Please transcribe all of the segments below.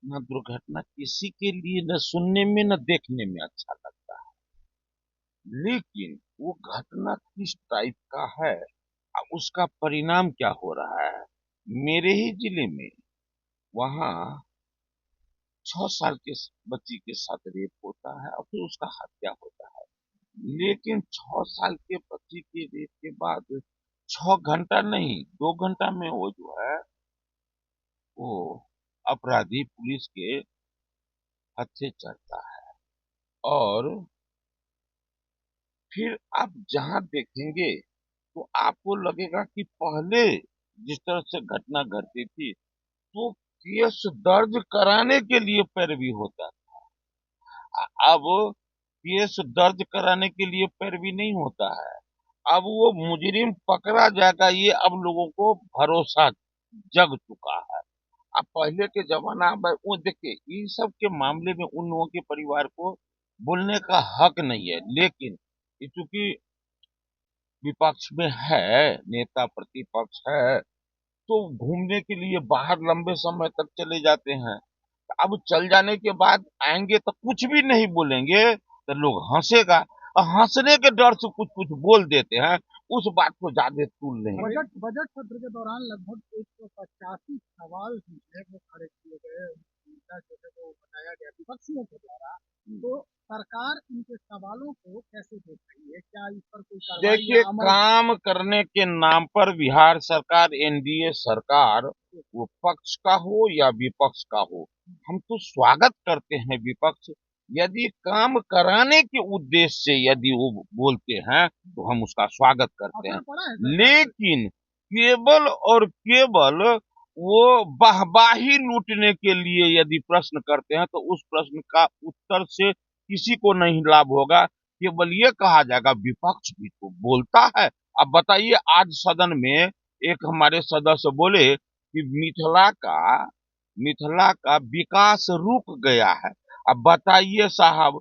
न दुर्घटना किसी के लिए न सुनने में न देखने में अच्छा लगता है, लेकिन वो घटना किस टाइप का है और उसका परिणाम क्या हो रहा है। मेरे ही जिले में वहां 6 साल के बच्ची के साथ रेप होता है और फिर उसका हत्या होता है। लेकिन 6 साल के बच्ची के रेप के बाद 6 घंटा नहीं, 2 घंटा में वो जो है वो अपराधी पुलिस के हत्थे चढ़ता है। और फिर आप जहां देखेंगे तो आपको लगेगा कि पहले जिस तरह से घटना घटती थी तो केस दर्ज कराने के लिए पैरवी होता था। अब केस दर्ज कराने के लिए पैरवी नहीं होता है। अब वो मुजरिम पकड़ा जाएगा ये अब लोगों को भरोसा जग चुका है। अब पहले के जमाना में वो देखिए इन सब के मामले में उन लोगों के परिवार को बोलने का हक नहीं है, लेकिन चूंकि विपक्ष में है, नेता प्रतिपक्ष है, तो घूमने के लिए बाहर लंबे समय तक चले जाते हैं। अब चल जाने के बाद आएंगे तो कुछ भी नहीं बोलेंगे तो लोग हंसेगा, और हंसने के डर से कुछ कुछ बोल देते हैं, उस बात को ज्यादा तूल नहीं। बजट बजट सत्र के दौरान लगभग 185 सवाल जो है वो खड़े किए गए, मुद्दा जो है वो बताया गया विपक्षियों के द्वारा। तो सरकार इनके सवालों को कैसे देख रही है, क्या इस पर कोई कार्रवाई देखिए, या अमल? काम करने के नाम पर बिहार सरकार, एनडीए सरकार, वो पक्ष का हो या विपक्ष का हो, हम तो स्वागत करते हैं। विपक्ष यदि काम कराने के उद्देश्य से यदि वो बोलते हैं तो हम उसका स्वागत करते असर हैं, पड़ा है सरकार पे? लेकिन केवल और केवल वो वाहवाही लूटने के लिए यदि प्रश्न करते हैं तो उस प्रश्न का उत्तर से किसी को नहीं लाभ होगा। केवल ये कहा जाएगा विपक्ष भी तो बोलता है। अब बताइए, आज सदन में एक हमारे सदस्य बोले कि मिथिला का विकास रुक गया है। अब बताइए साहब,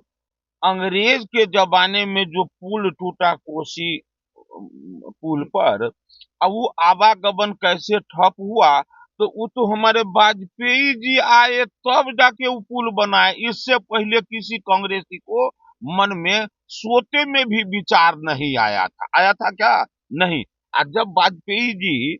अंग्रेज के जमाने में जो पुल टूटा कोसी पुल पर, अब वो आवागमन कैसे ठप हुआ, तो वो तो हमारे वाजपेयी जी आए तब जाके वो पुल बनाए। इससे पहले किसी कांग्रेसी को मन में सोते में भी विचार नहीं आया था। आया था क्या? नहीं। आज जब वाजपेयी जी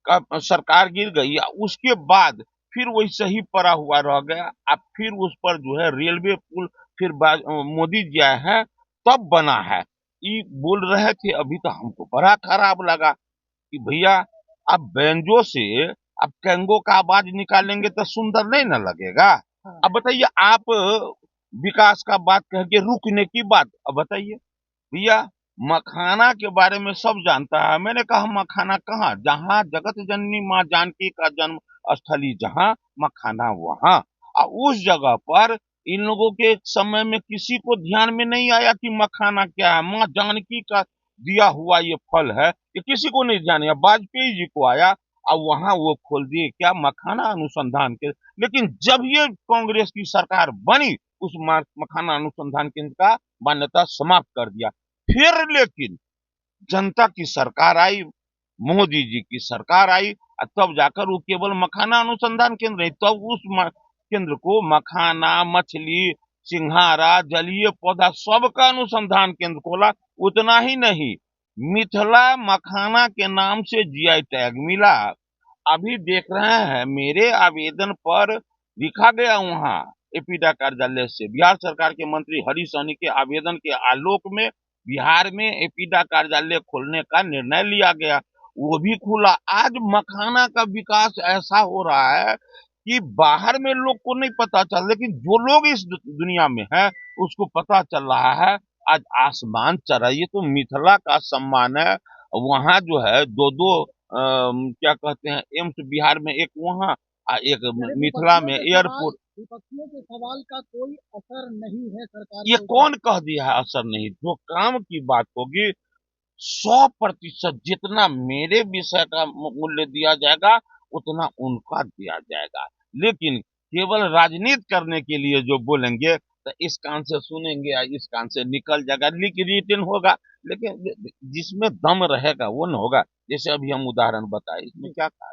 का सरकार गिर गई, उसके बाद फिर वैसे ही पड़ा हुआ रह गया। अब फिर उस पर जो है रेलवे पुल फिर मोदी जी आए हैं तब बना है। ये बोल रहे थे अभी, तो हमको बड़ा खराब लगा कि भैया, अब बैंजो से अब कैंगो का आवाज निकालेंगे तो सुंदर नहीं ना लगेगा। अब बताइए आप, विकास का बात कह के रुकने की बात, अब बताइए भैया, मखाना के बारे में सब जानता है। मैंने कहा मखाना कहाँ? जहाँ जगत जननी माँ जानकी का जन्म स्थली जहाँ, मखाना वहाँ। और उस जगह पर इन लोगों के समय में किसी को ध्यान में नहीं आया कि मखाना क्या है। माँ जानकी का दिया हुआ ये फल है, ये किसी को नहीं ध्यान आया। वाजपेयी जी को आया और वहां वो खोल दिए क्या, मखाना अनुसंधान के। लेकिन जब ये कांग्रेस की सरकार बनी, उस मखाना अनुसंधान केंद्र का मान्यता समाप्त कर दिया। फिर लेकिन जनता की सरकार आई, मोदी जी की सरकार आई, और तब जाकर वो केवल मखाना अनुसंधान केंद्र नहीं, तब उस केंद्र को मखाना, मछली, सिंघाड़ा, जलीय पौधा सबका अनुसंधान केंद्र खोला। उतना ही नहीं, मिथिला मखाना के नाम से जीआई टैग मिला। अभी देख रहे हैं मेरे आवेदन पर लिखा गया वहां एपीडा कार्यालय से, बिहार सरकार के मंत्री हरीश सहनी के आवेदन के आलोक में बिहार में एपीडा कार्यालय खोलने का निर्णय लिया गया। वो भी खुला। आज मखाना का विकास ऐसा हो रहा है कि बाहर में लोग को नहीं पता चल, लेकिन जो लोग इस दुनिया में है उसको पता चल रहा है। आज आसमान चढ़ा, ये तो मिथिला का सम्मान है। वहां जो है दो दो क्या कहते हैं, एम्स बिहार में एक वहां, एक यानी मिथिला में एयरपोर्ट। विपक्षियों के सवाल का कोई असर नहीं है सरकार ये के ऊपर। कौन कह दिया है असर नहीं? जो काम की बात होगी 100% जितना मेरे विषय का मूल्य दिया जाएगा उतना उनका दिया जाएगा। लेकिन केवल राजनीति करने के लिए जो बोलेंगे तो इस कान से सुनेंगे या इस कान से निकल जाएगा, रिटर्न होगा, लेकिन जिसमें दम रहेगा वो न होगा। जैसे अभी हम उदाहरण बताए, इसमें क्या था।